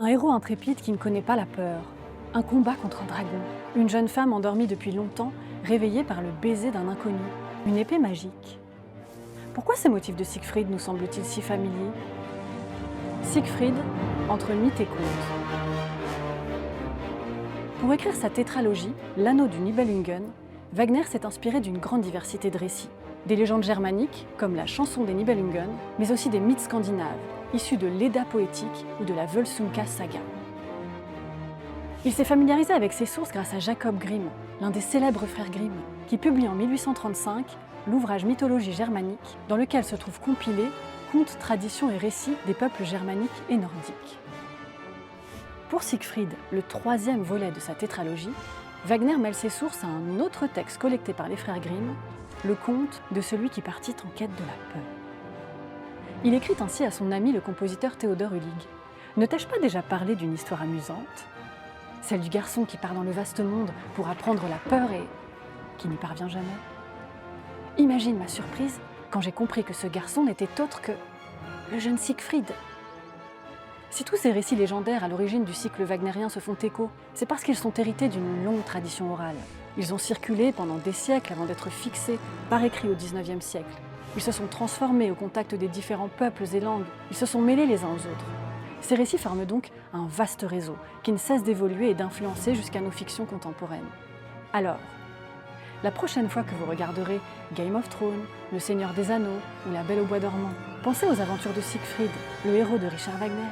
Un héros intrépide qui ne connaît pas la peur. Un combat contre un dragon. Une jeune femme endormie depuis longtemps, réveillée par le baiser d'un inconnu. Une épée magique. Pourquoi ces motifs de Siegfried nous semblent-ils si familiers? Siegfried, entre mythe et conte. Pour écrire sa tétralogie, L'Anneau du Nibelungen, Wagner s'est inspiré d'une grande diversité de récits. Des légendes germaniques, comme la chanson des Nibelungen, mais aussi des mythes scandinaves, issus de l'Edda poétique ou de la Völsunga saga. Il s'est familiarisé avec ces sources grâce à Jacob Grimm, l'un des célèbres frères Grimm, qui publie en 1835 l'ouvrage Mythologie germanique, dans lequel se trouvent compilés contes, traditions et récits des peuples germaniques et nordiques. Pour Siegfried, le troisième volet de sa tétralogie, Wagner mêle ses sources à un autre texte collecté par les frères Grimm, le conte de celui qui partit en quête de la peur. Il écrit ainsi à son ami le compositeur Théodore Hullig. Ne t'ai-je pas déjà parlé d'une histoire amusante? Celle du garçon qui part dans le vaste monde pour apprendre la peur et qui n'y parvient jamais. Imagine ma surprise quand j'ai compris que ce garçon n'était autre que le jeune Siegfried. Si tous ces récits légendaires à l'origine du cycle wagnérien se font écho, c'est parce qu'ils sont hérités d'une longue tradition orale. Ils ont circulé pendant des siècles avant d'être fixés par écrit au XIXe siècle. Ils se sont transformés au contact des différents peuples et langues. Ils se sont mêlés les uns aux autres. Ces récits forment donc un vaste réseau qui ne cesse d'évoluer et d'influencer jusqu'à nos fictions contemporaines. Alors, la prochaine fois que vous regarderez Game of Thrones, Le Seigneur des Anneaux ou La Belle au bois dormant, pensez aux aventures de Siegfried, le héros de Richard Wagner.